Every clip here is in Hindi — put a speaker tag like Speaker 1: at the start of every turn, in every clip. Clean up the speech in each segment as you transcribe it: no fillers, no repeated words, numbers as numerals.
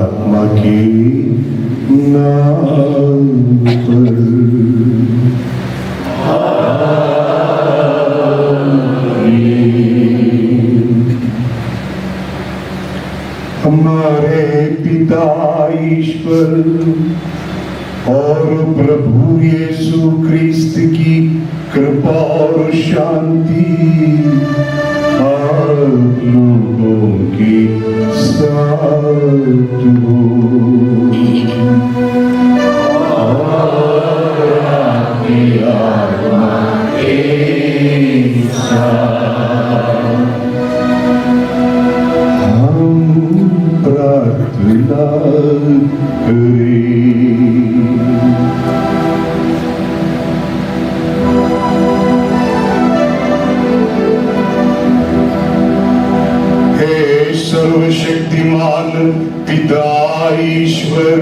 Speaker 1: आत्मा के नाम पर। हमारे पिता ईश्वर और प्रभु यीशु ख्रिस्त की कृपा और शांति आप लोगों के साथ हो। और आपकी आत्मा के साथ। हम प्रार्थना करें। सर्वशक्तिमान पिता ईश्वर,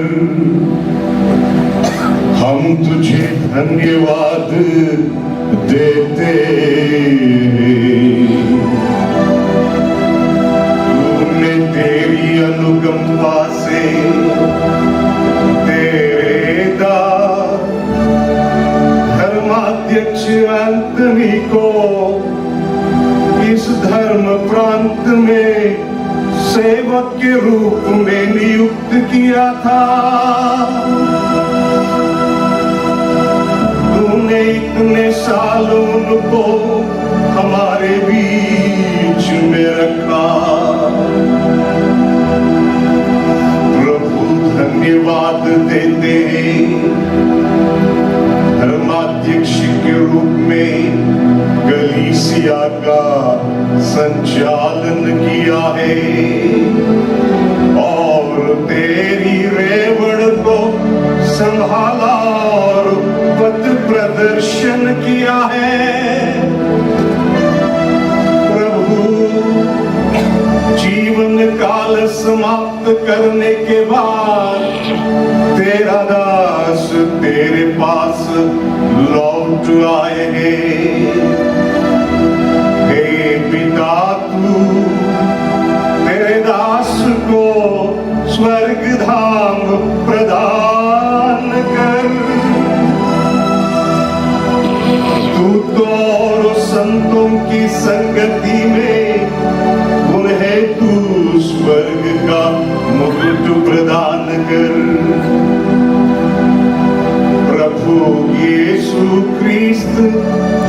Speaker 1: हम तुझे धन्यवाद देते हैं। तूने तेरी अनुकंपा से तेरे दास धर्माध्यक्ष एंथनी को इस धर्म प्रांत में सेवक के रूप में नियुक्त किया था। तूने इतने सालों उनको हमारे बीच में रखा। प्रभु धन्यवाद देते हैं, धर्माध्यक्ष के रूप में कलीसिया का संचालन किया है और तेरी रेवड़ को संभाला और पथ प्रदर्शन किया है। प्रभु, जीवन काल समाप्त करने के बाद तेरा दास तेरे पास लौट आए हैं। पिता, तू तेरे दास को स्वर्ग धाम प्रदान कर। तू और संतों की संगति में उन्हें तू स्वर्ग का मुकुट प्रदान कर। प्रभु यीशु ख्रिस्त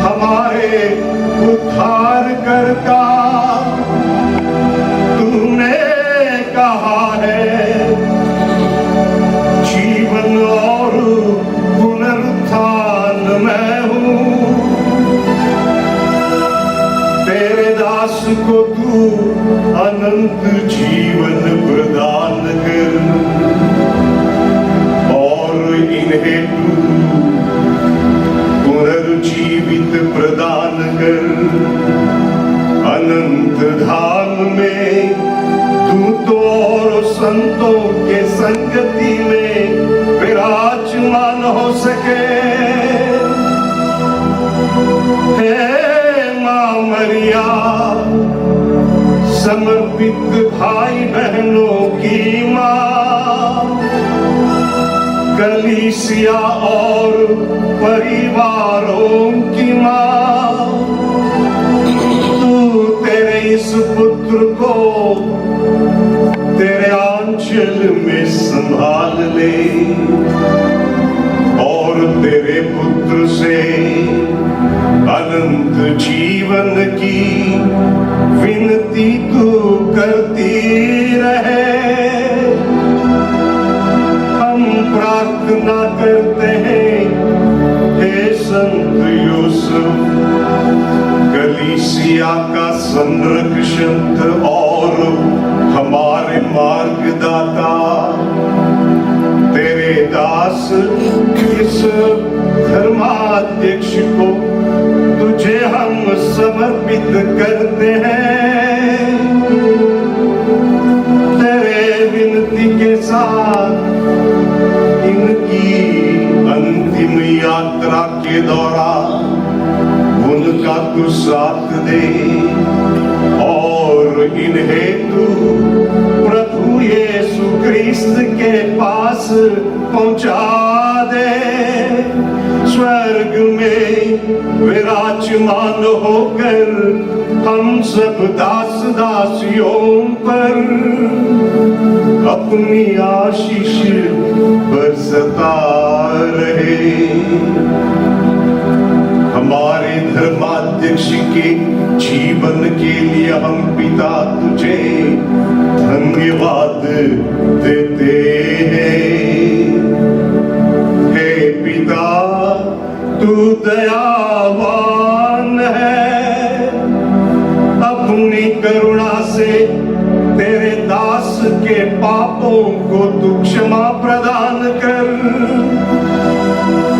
Speaker 1: हमारे उद्धार करता, तूने कहा है जीवन और पुनरुत्थान मैं हूँ। तेरे दास को तू अनंत जीवन प्रदान कर और इन्हें तू पुनर्जीवित प्रदान कर। अनंत धाम में दूतों और संतों के संगति में विराजमान हो सके। हे मां मरिया, समर्पित भाई बहनों की मां, कलीसिया और परिवारों की मां, तू तेरे इस पुत्र को तेरे आंचल में संभाल ले और तेरे पुत्र से अनंत जीवन की विनती तू करती रहे। हम प्रार्थना करते हैं, हे संत यूसुफ, कलीसिया का संरक्षक और हमारे मार्गदाता, तेरे दास इस धर्माध्यक्ष को तुझे हम समर्पित करते हैं। तेरे विनती के साथ इनकी अंतिम यात्रा के दौरान उनका तू साथ दे और इन्हें तू प्रभु यीशु क्रिस्त के पास पहुंचा दे। स्वर्ग में विराजमान होकर हम सब दास दासियों पर अपनी आशीष बरसता रहे। हमारे धर्माध्यक्ष के जीवन के लिए हम पिता तुझे धन्यवाद देते हैं। हे पिता, तू दयावान है, अपनी करुणा से तेरे दास के पापों को तू क्षमा प्रदान कर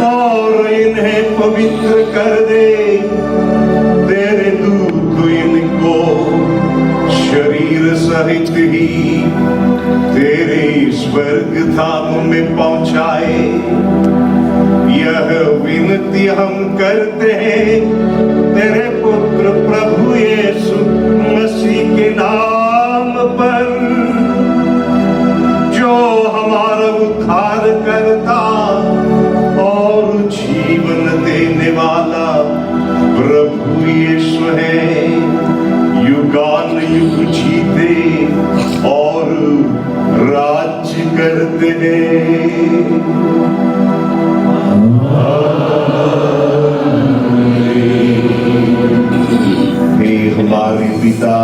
Speaker 1: और इन्हें पवित्र कर दे। तेरे दूत इनको शरीर सहित ही तेरे स्वर्ग धाम में पहुंचाए। यह विनती हम करते हैं तेरे पुत्र प्रभु यीशु मसीह के नाम पर, जो हमारा उद्धार करता और जीवन देने वाला प्रभु यीशु है। युगान युग जीते और राज्य करते हैं। हे हमारे पिता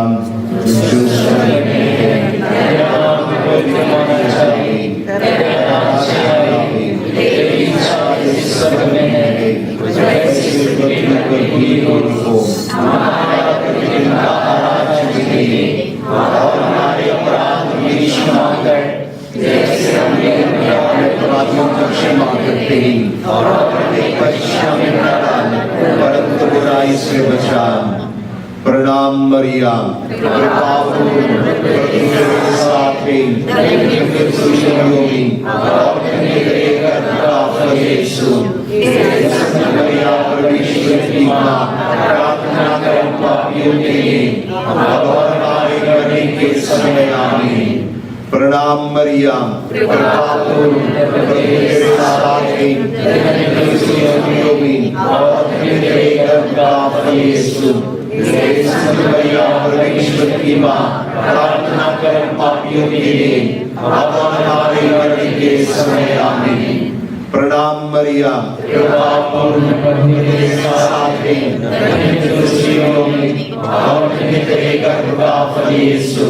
Speaker 1: जो स्वर्ग में है, तेरा नाम पवित्र माना जाए, तेरा राज्य आए, तेरी इच्छा इस स्वर्ग में है वैसे पृथ्वी पर भी हो। हमारा प्रतिदिन का आहार दे और हमारे अपराध भी क्षमा कर, जैसे हमने अपने अपराधियों को क्षमा करते हैं, और हमें परीक्षा में न डाल परंतु बुराई से बचा। प्रणाम मरियम, कृपा पूर्ण, प्रभु तेरे साथ है, धन्य तू स्त्रियों में और धन्य तेरा गर्भ का फल यीशु। मरियम परमेश्वर की माँ, प्रार्थना कर हम पापियों के लिए, अब और हमारे मरने के समय आमीन। प्रणाम मरियम, कृपा पूर्ण, प्रभु तेरे साथ है, धन्य तू स्त्रियों में और धन्य तेरा गर्भ का फल यीशु। मरियम परमेश्वर की माँ, प्रार्थना कर हम पापियों के लिए, अब और हमारे मरने के समय आमीन। प्रणाम मरियम, कृपा पूर्ण, प्रभु तेरे साथ है, धन्य तू स्त्रियों में और धन्य तेरा गर्भ का फल यीशु।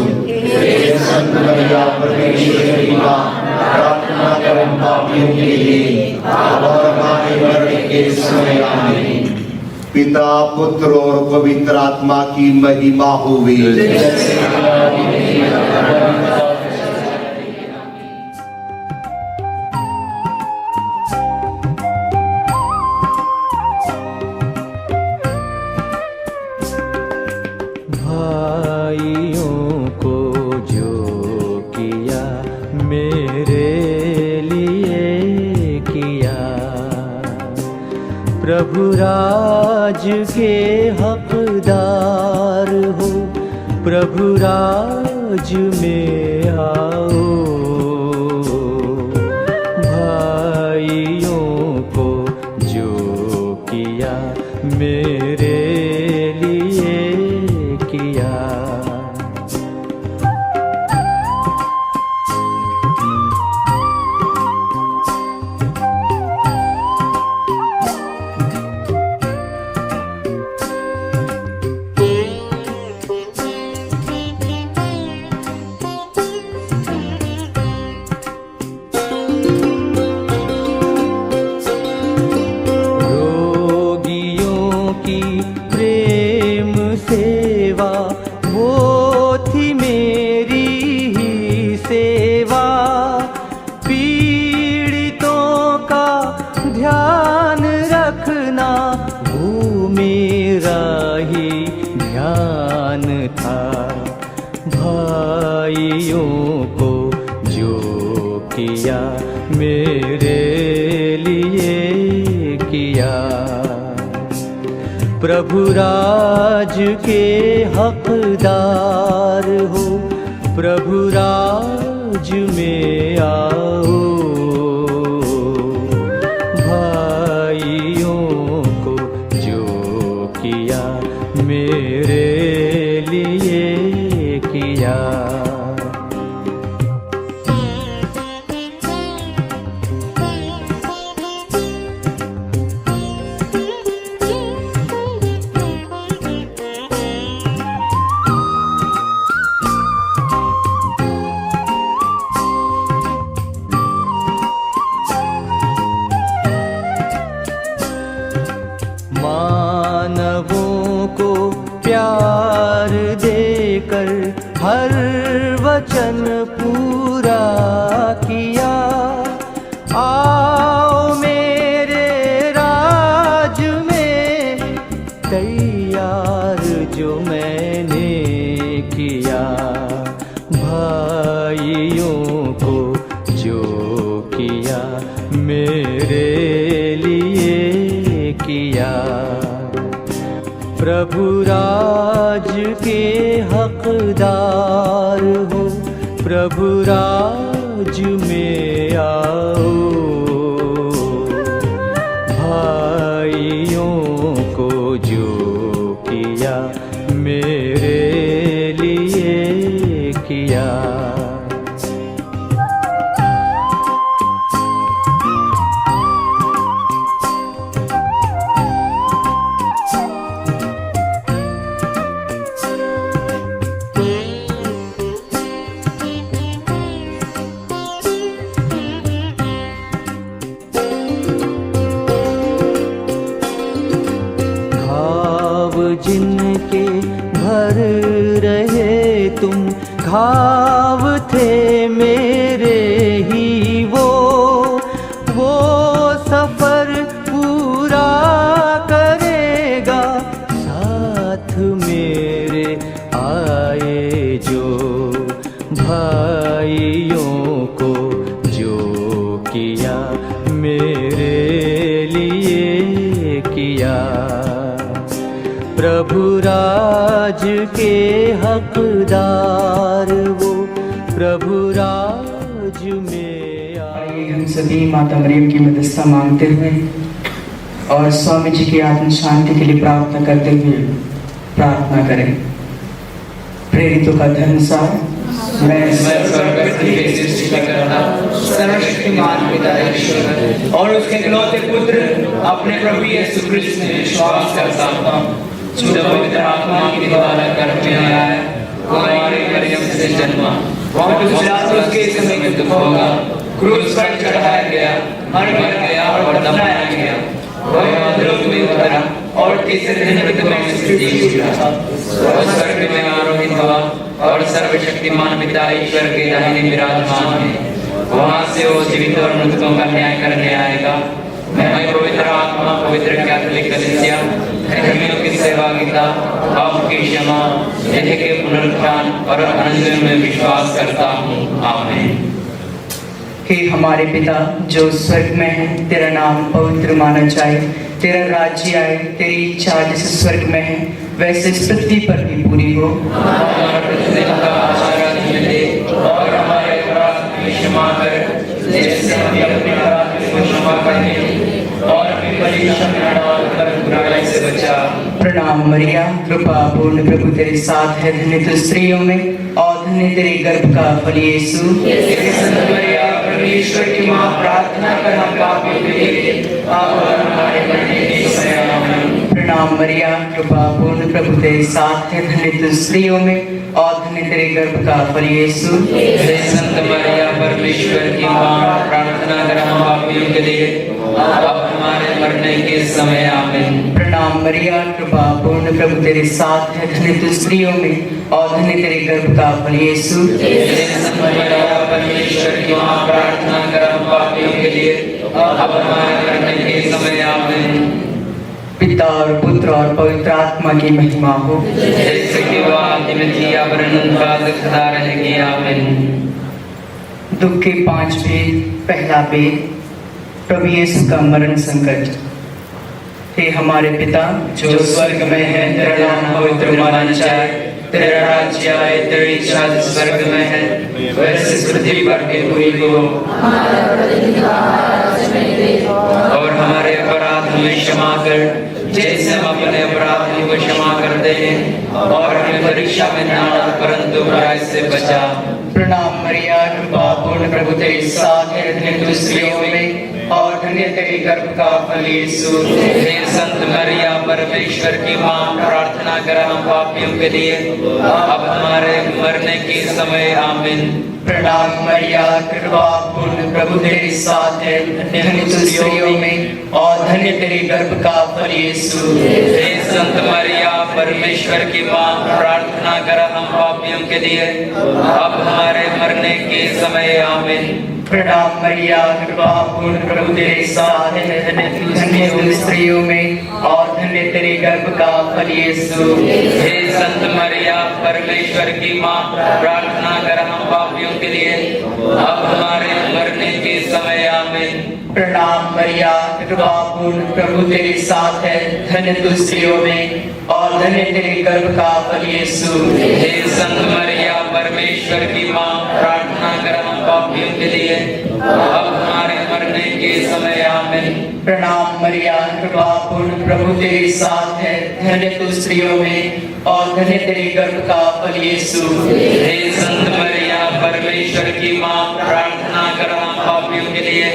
Speaker 1: संत मरियम परमेश्वर की माँ, प्रार्थना कर हम पापियों के लिए, अब और हमारे मरने के समय आमीन। पिता पुत्र और पवित्र आत्मा की महिमा हुई।
Speaker 2: भाइयों को जो किया मेरे लिए किया, प्रभु राज के हकदार हो, प्रभु राज में आओ। भाइयों को जो किया मेरे लिए किया। भाइयों को जो किया मेरे लिए किया। प्रभु राज के हकदार हो, प्रभु राज मुझ में आओ, भाइयों को जो किया मेरे लिए किया। मानवों को प्यार देकर हर वचन पूरा किया। आओ मेरे राज में, तैयार जो मैंने किया। भाइयों को जो किया मेरे लिए किया। प्रभु राज के हकदार हो, प्रभु राज में आओ। भाइयों को जो किया मेरे लिए किया। जिनके भर रहे तुम, घाव थे मेरे ही वो सफर पूरा करेगा। साथ मेरे आए जो, भाइयों को जो किया मेरे लिए किया। प्रभु राज के हकदार वो, प्रभु राज में
Speaker 3: आइए हम सभी माता मरियम की मदस्ता मांगते हुए और स्वामी जी की आत्म शांति के लिए प्रार्थना करते हुए प्रार्थना करें। प्रेरितों का धर्मसार। मैं सर्वशक्तिमान पिता ईश्वर और उसके इकलौते पुत्र अपने प्रभु यीशु क्रिस्त में विश्वास करता हूँ, जो पवित्र आत्मा के द्वारा गर्भ में आया, कुमारी मरियम से जन्मा, उसके समय में दुख होगा, क्रूस पर चढ़ाया गया, मर गया और दफनाया गया, वह अधोलोक में उतरा और तीसरे दिन में सृष्टि हुआ, वह स्वर्ग में आरोहित हुआ और सर्वशक्तिमान पिता ईश्वर के दाहिने विराजमान है। वहां से वो जीवित और मृतकों का न्याय करने आएगा। मैं पवित्र आत्मा, पवित्र कैथोलिक कलीसिया, धर्मियों की सहभागिता, पाप की क्षमा, देह के पुनरुत्थान और अनंत में विश्वास करता हूँ। आमीन। हे हमारे पिता जो स्वर्ग में है, तेरा नाम पवित्र माना जाए, तेरा राज्य आए, तेरी इच्छा जैसे स्वर्ग में है वैसे इस पृथ्वी पर भी पूरी हो। और हमारे अपराध की क्षमा कर, जैसे हम अपने अपराध को क्षमा करते हैं, और अपनी परीक्षा में न डालकर बुराई से बचा। प्रणाम मरिया, कृपा पूर्ण प्रभु तेरे साथ है, धन्य तू स्त्रियों में और धन्य तेरे गर्भ का फल यीशु। मरिया परमेश्वर की माँ, प्रार्थना कर हम पापियों के लिए, अब और हमारे मरने के समय आमीन। प्रणाम मरिया, कृपा पूर्ण प्रभु तेरे साथ है, धन्य तू स्त्रियों में और धन्य तेरे गर्भ का फल यीशु। संत मरिया परमेश्वर की माँ, प्रार्थना कर हम पापियों के लिए, अब हमारे मरने के समय आमीन। प्रणाम मरिया, कृपा पूर्ण प्रभु तेरे साथ है, धन्य तू स्त्रियों में और धन्य तेरे गर्भ का फल यीशु। संत मरिया परमेश्वर की माँ, प्रार्थना कर हम पापियों के लिए, अब हमारे मरने के समय आमीन। पिता और पुत्र और पवित्र आत्मा की महिमा हो, जैसे कि वह आदि में थी, अब अनंत सदा रहेगी। आमीन। दुख के 5 भेद। पहला भेद, प्रभु यीशु का मरण संकट। हे हमारे पिता जो स्वर्ग में है, तेरा नाम पवित्र माना जाए, तेरा राज्य आए, तेरी इच्छा जिस स्वर्ग में है वैसे इस पृथ्वी पर भी हुई हो। और हमारे अपराध हमें क्षमा कर जैसे हम अपने अपराधियों को क्षमा करते हैं, और हमें परीक्षा में न डाल परंतु बुराई से बचा। प्रणाम मरिया, कृपा पूर्ण प्रभु तेरे साथ है, धन्य तू स्त्रियों में और धन्य तेरे गर्भ का फल यीशु। हे संत मरिया परमेश्वर की मां, प्रार्थना कर हम पापियों के लिए अब हमारे मरने के समय आमीन। प्रणाम मरिया, कृपा पूर्ण प्रभु तेरे साथ है, धन्य तू स्त्रियों में और धन्य तेरे गर्भ का फल यीशु। हे संत मरिया परमेश्वर की मां, प्रार्थना कर हम पापियों के लिए अब हमारे मरने के समय आमीन। प्रणाम मरिया, कृपा पूर्ण प्रभु तेरे साथ है, धन्य तू स्त्रियों में और धन्य तेरे गर्भ का फल यीशु। हे संत मरिया परमेश्वर की मां, प्रार्थना कर हम पापियों के लिए अब हमारे मरने के समय आमीन। प्रणाम मरिया, कृपा पूर्ण प्रभु तेरे साथ है, धन्य तू स्त्रियों में और धन्य तेरे गर्भ का फल यीशु। हे संत मरिया परमेश्वर की मां, प्रार्थना कर हम पापियों के लिए अब हमारे मरने के समय आमीन। प्रणाम मरिया, कृपा पूर्ण प्रभु तेरे साथ है, धन्य तू स्त्रियों में और धन्य तेरे गर्भ का फल यीशु। हे संत मरिया परमेश्वर की मां, प्रार्थना कर हम पापियों के लिए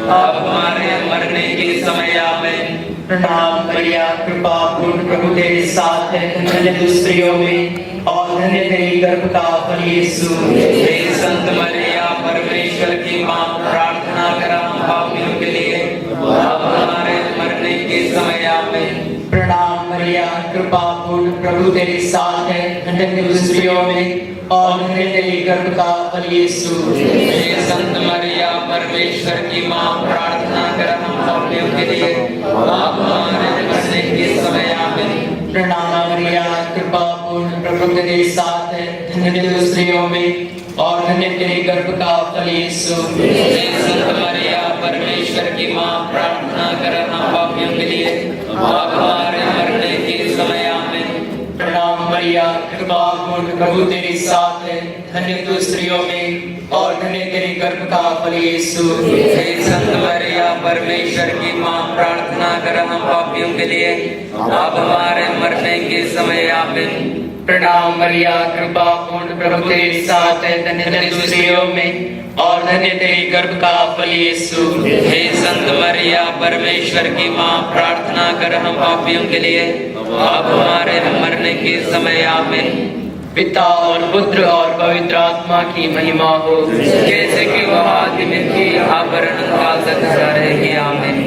Speaker 3: अब हमारे मरने के समय आमीन। प्रणाम मरिया, कृपा पूर्ण प्रभु तेरे साथ है, धन्य तू स्त्रियों में और धन्य तेरे गर्भ का फल यीशु। हे संत मरिया परमेश्वर की मां, प्रार्थना कर हम पापियों के लिए अब हमारे मरने के समय आमीन। प्रणाम मरिया, कृपा पूर्ण प्रभु तेरे साथ है, धन्य तू स्त्रियों में और धन्य तेरे गर्भ का फल यीशु। हे संत मरिया परमेश्वर की मां, प्रार्थना कर हम पापियों के लिए अब हमारे मरने के समय आमीन। प्रणाम मरिया, कृपा पूर्ण प्रभु तेरे साथ है, धन्य तू स्त्रियों में और धन्य तेरे गर्भ का फल यीशु। हे संत मरिया परमेश्वर की मां, प्रार्थना कर हम पापियों के लिए अब हमारे मरने के समय आमीन। प्रणाम मरिया, कृपा पूर्ण प्रभु तेरे साथ है, धन्य तू स्त्रियों में और धन्य तेरे गर्भ का फल यीशु। हे संत मरिया परमेश्वर की मां, प्रार्थना कर हम पापियों के लिए अब हमारे मरने के समय आमीन। प्रणाम मरिया, कृपा पूर्ण प्रभु तेरे साथ है, धन्य तू स्त्रियों में और धन्य तेरे गर्भ का फल यीशु। हे संत मरिया परमेश्वर की मां, प्रार्थना कर हम पापियों के लिए अब हमारे मरने के समय आमीन। पिता और पुत्र और पवित्र आत्मा की महिमा हो, जैसे कि वह आदि में थी अब काल तक रहेगी आमीन।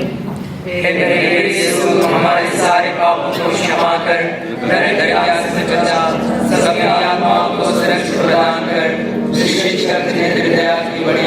Speaker 3: हे मेरे यीशु, हमारे सारे पापों को क्षमा कर, दरिद्रता से बचा, सभी आत्माओं को सुरक्षा प्रदान कर, विशेषकर दया की बड़ी